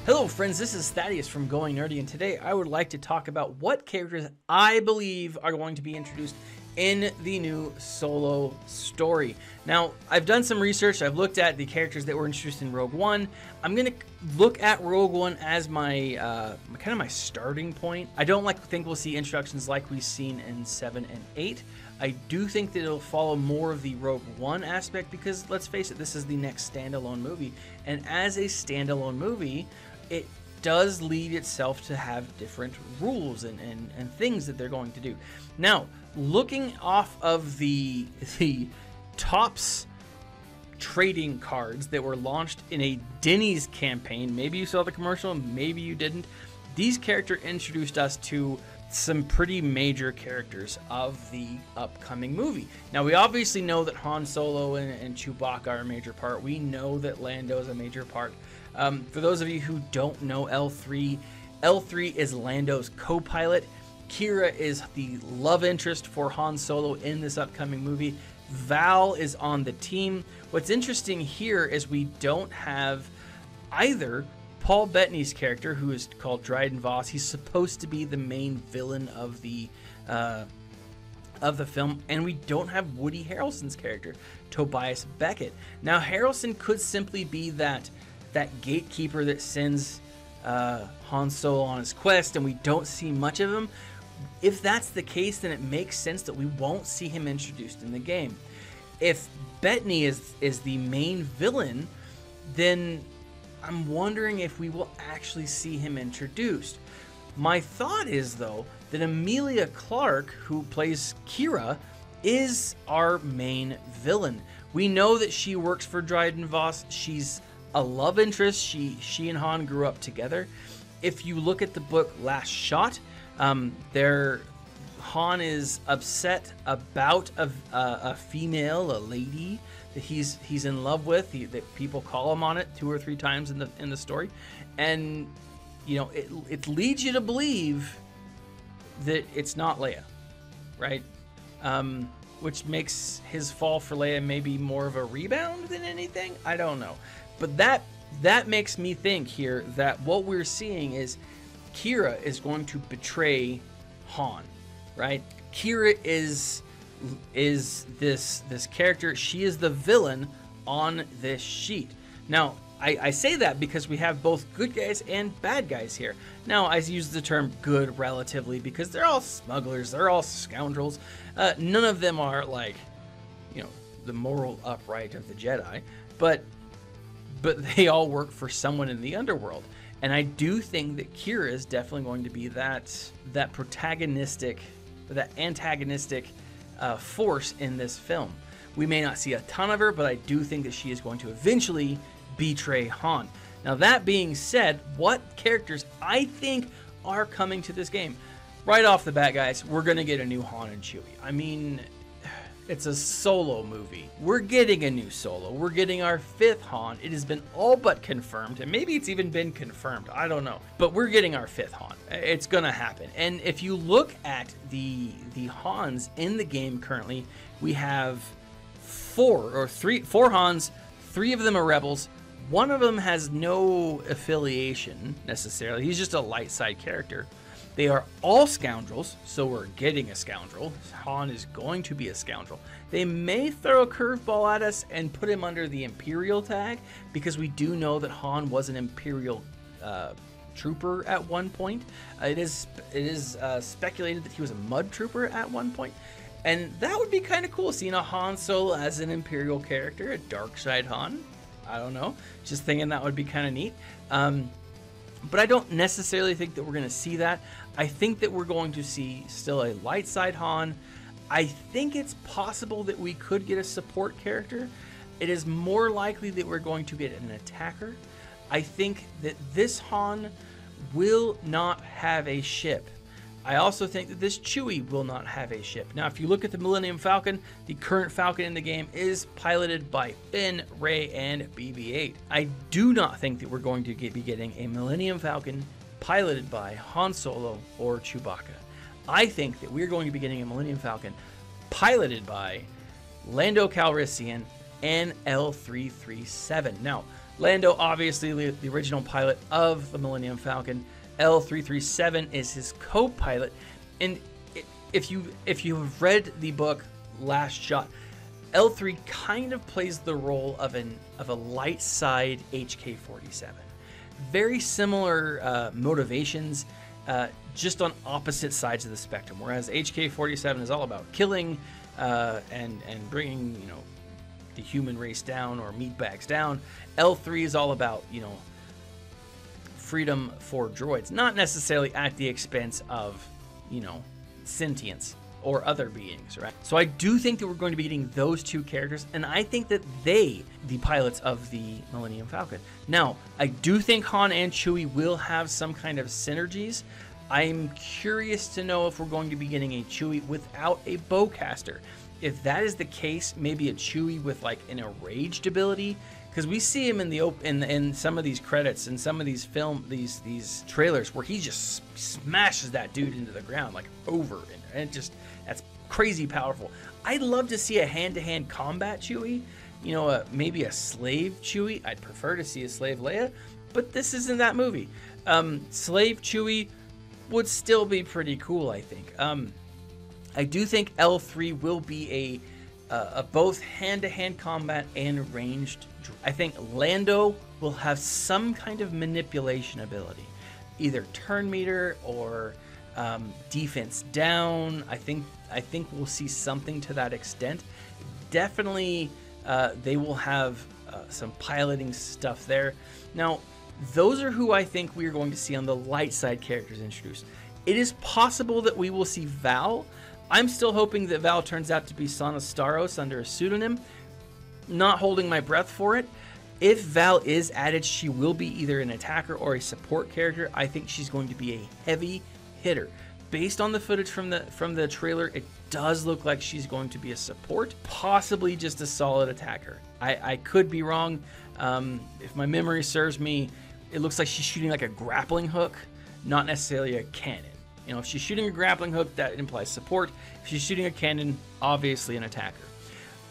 Hello friends, this is Thaddeus from Going Nerdy, and today I would like to talk about what characters I believe are going to be introduced in the new Solo story. Now, I've done some research, I've looked at the characters that were introduced in Rogue One. I'm going to look at Rogue One as my kind of my starting point. I don't think we'll see introductions like we've seen in 7 and 8. I do think that it'll follow more of the Rogue One aspect because, let's face it, this is the next standalone movie. And as a standalone movie, it does lead itself to have different rules and things that they're going to do. Now, looking off of the Topps trading cards that were launched in a Denny's campaign, maybe you saw the commercial, maybe you didn't. These characters introduced us to some pretty major characters of the upcoming movie. Now, we obviously know that Han Solo and Chewbacca are a major part. We know that Lando is a major part. For those of you who don't know L3 is Lando's co-pilot. Kira is the love interest for Han Solo in this upcoming movie. Val is on the team. What's interesting here is we don't have either Paul Bettany's character, who is called Dryden Voss. He's supposed to be the main villain of the film, and we don't have Woody Harrelson's character, Tobias Beckett. Now, Harrelson could simply be that gatekeeper that sends Han Solo on his quest, and we don't see much of him. If that's the case, then it makes sense that we won't see him introduced in the game. If Bettany is the main villain, then I'm wondering if we will actually see him introduced. My thought is, though, that Emilia Clarke, who plays Kira, is our main villain. We know that she works for Dryden Voss. She's a love interest. She and Han grew up together. If you look at the book Last Shot, Han is upset about a female, a lady that he's in love with. That people call him on it 2 or 3 times in the story, and you know it leads you to believe that it's not Leia, right? Which makes his fall for Leia maybe more of a rebound than anything. I don't know. But that makes me think here that what we're seeing is Kira is going to betray Han, right? Kira is this character. She is the villain on this sheet. Now, I say that because we have both good guys and bad guys here. Now, I use the term good relatively because they're all smugglers. They're all scoundrels. None of them are like, you know, the moral upright of the Jedi, but they all work for someone in the underworld. And I do think that Kira is definitely going to be that antagonistic force in this film. We may not see a ton of her, but I do think that she is going to eventually betray Han. Now, that being said, what characters I think are coming to this game? Right off the bat, guys, we're going to get a new Han and Chewie. I mean, it's a Solo movie. We're getting a new Solo. We're getting our 5th Han. It has been all but confirmed, and maybe it's even been confirmed. I don't know. But we're getting our 5th Han. It's gonna happen. And if you look at the Hans in the game currently, we have 4 Hans. 3 of them are rebels. 1 of them has no affiliation necessarily. He's just a light side character. They are all scoundrels, so we're getting a scoundrel. Han is going to be a scoundrel. They may throw a curveball at us and put him under the Imperial tag, because we do know that Han was an Imperial trooper at one point. It is speculated that he was a mud trooper at one point. And that would be kind of cool, seeing a Han Solo as an Imperial character, a dark side Han. I don't know. Just thinking that would be kind of neat. But I don't necessarily think that we're going to see that. I think that we're going to see still a light side Han. I think it's possible that we could get a support character. It is more likely that we're going to get an attacker. I think that this Han will not have a ship. I also think that this Chewie will not have a ship. Now, if you look at the Millennium Falcon, the current Falcon in the game is piloted by Finn, Rey, and BB-8. I do not think that we're going to be getting a Millennium Falcon piloted by Han Solo or Chewbacca. I think that we're going to be getting a Millennium Falcon piloted by Lando Calrissian and L337. Now, Lando, obviously the original pilot of the Millennium Falcon. L337 is his co-pilot. And if you have read the book Last Shot, L3 kind of plays the role of a light side HK-47. Very similar motivations, just on opposite sides of the spectrum. Whereas HK-47 is all about killing and bringing, you know, the human race down, or meatbags down. L3 is all about, you know, freedom for droids, not necessarily at the expense of, you know, sentience or other beings, right? So I do think that we're going to be getting those two characters, and I think that the pilots of the Millennium Falcon. Now, I do think Han and Chewie will have some kind of synergies. I'm curious to know if we're going to be getting a Chewie without a bowcaster. If that is the case, maybe a Chewie with like an enraged ability, because we see him in the in some of these credits and some of these these trailers where he just smashes that dude into the ground like over, and that's crazy powerful. I'd love to see a hand-to-hand combat Chewie, you know, maybe a slave Chewie. I'd prefer to see a slave Leia, but this isn't that movie. Slave Chewie would still be pretty cool, I think. I do think L3 will be a both hand-to-hand combat and ranged. I think Lando will have some kind of manipulation ability, either turn meter or defense down. I think we'll see something to that extent. Definitely, they will have some piloting stuff there. Now, those are who I think we are going to see on the light side characters introduced. It is possible that we will see Val. I'm still hoping that Val turns out to be Sana Starros under a pseudonym. Not holding my breath for it. If Val is added, she will be either an attacker or a support character. I think she's going to be a heavy hitter. Based on the footage from the trailer, it does look like she's going to be a support, possibly just a solid attacker. I could be wrong. If my memory serves me, it looks like she's shooting like a grappling hook, not necessarily a cannon. You know, if she's shooting a grappling hook, that implies support. If she's shooting a cannon, obviously an attacker.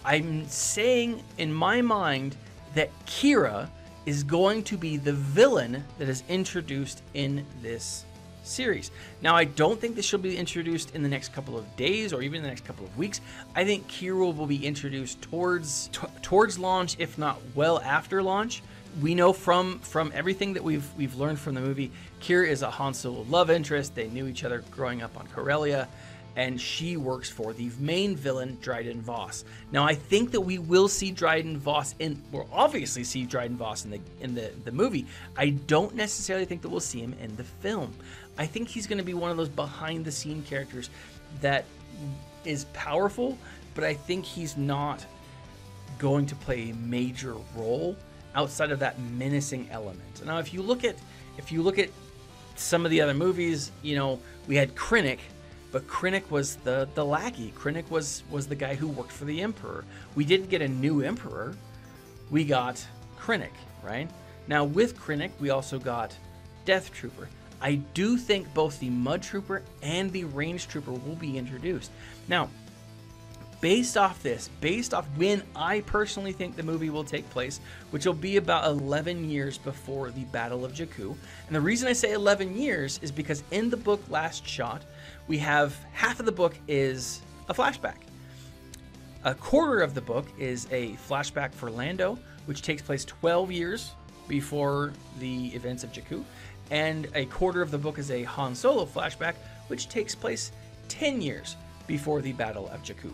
I'm saying in my mind that Kira is going to be the villain that is introduced in this series. Now, I don't think this she'll be introduced in the next couple of days or even the next couple of weeks. I think Kira will be introduced towards launch, if not well after launch. We know from everything that we've learned from the movie, Kira is a Han Solo love interest. They knew each other growing up on Corellia, and she works for the main villain, Dryden Voss. Now, I think that we will see Dryden Voss we'll obviously see Dryden Voss in the movie. I don't necessarily think that we'll see him in the film. I think he's going to be one of those behind-the-scene characters that is powerful, but I think he's not going to play a major role outside of that menacing element. Now, if you look at some of the other movies, you know, we had Krennic, but Krennic was the lackey. Krennic was the guy who worked for the Emperor. We didn't get a new Emperor. We got Krennic, right? Now, with Krennic, we also got Death Trooper. I do think both the Mud Trooper and the Range Trooper will be introduced. Now, based off when I personally think the movie will take place, which will be about 11 years before the Battle of Jakku. And the reason I say 11 years is because in the book Last Shot, we have half of the book is a flashback. A quarter of the book is a flashback for Lando, which takes place 12 years before the events of Jakku. And a quarter of the book is a Han Solo flashback, which takes place 10 years before the Battle of Jakku.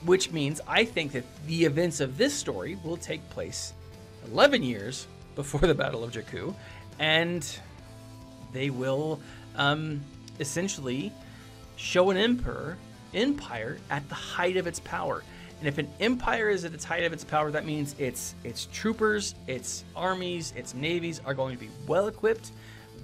Which means I think that the events of this story will take place 11 years before the Battle of Jakku, and they will essentially show an empire at the height of its power. And if an empire is at its height of its power, that means its troopers, its armies, its navies are going to be well equipped,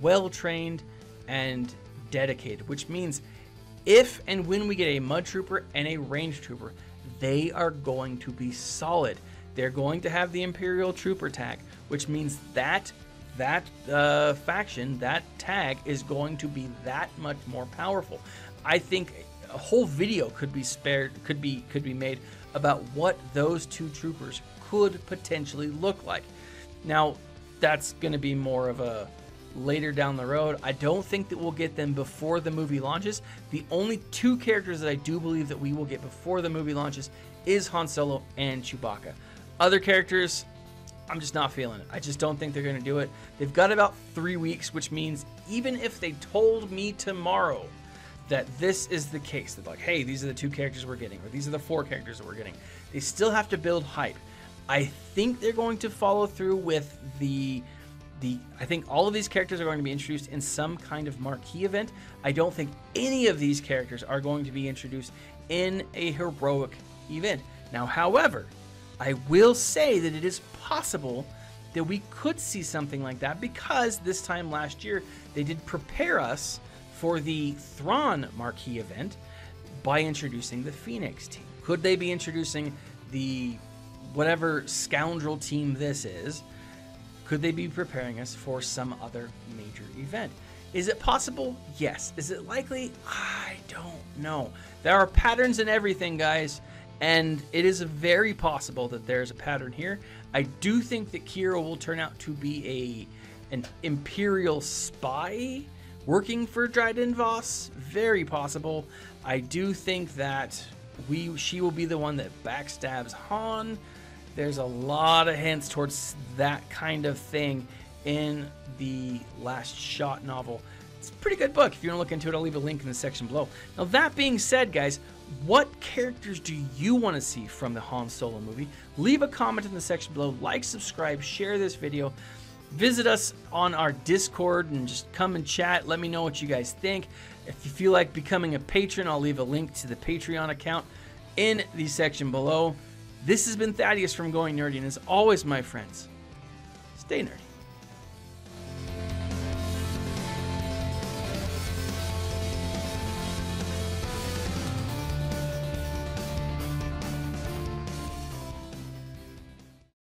well trained, and dedicated, which means if and when we get a Mud Trooper and a Range Trooper, they are going to be solid. They're going to have the Imperial Trooper tag, which means that faction, that tag, is going to be that much more powerful. I think a whole video could be made about what those two troopers could potentially look like. Now, that's going to be more of a later down the road. I don't think that we'll get them before the movie launches. The only two characters that I do believe that we will get before the movie launches is Han Solo and Chewbacca. Other characters, I'm just not feeling it. I just don't think they're going to do it. They've got about 3 weeks, which means even if they told me tomorrow that this is the case, that like, hey, these are the 2 characters we're getting, or these are the 4 characters that we're getting, they still have to build hype. I think they're going to follow through with I think all of these characters are going to be introduced in some kind of marquee event. I don't think any of these characters are going to be introduced in a heroic event. Now, however, I will say that it is possible that we could see something like that, because this time last year they did prepare us for the Thrawn marquee event by introducing the Phoenix team. Could they be introducing the whatever scoundrel team this is? Could they be preparing us for some other major event? Is it possible? Yes. Is it likely? I don't know. There are patterns in everything, guys, and it is very possible that there's a pattern here. I do think that Kira will turn out to be an Imperial spy working for Dryden Voss. Very possible. I do think that she will be the one that backstabs Han. There's a lot of hints towards that kind of thing in the Last Shot novel. It's a pretty good book. If you want to look into it, I'll leave a link in the section below. Now, that being said, guys, what characters do you want to see from the Han Solo movie? Leave a comment in the section below. Like, subscribe, share this video. Visit us on our Discord and just come and chat. Let me know what you guys think. If you feel like becoming a patron, I'll leave a link to the Patreon account in the section below. This has been Thaddeus from Going Nerdy, and as always, my friends, stay nerdy.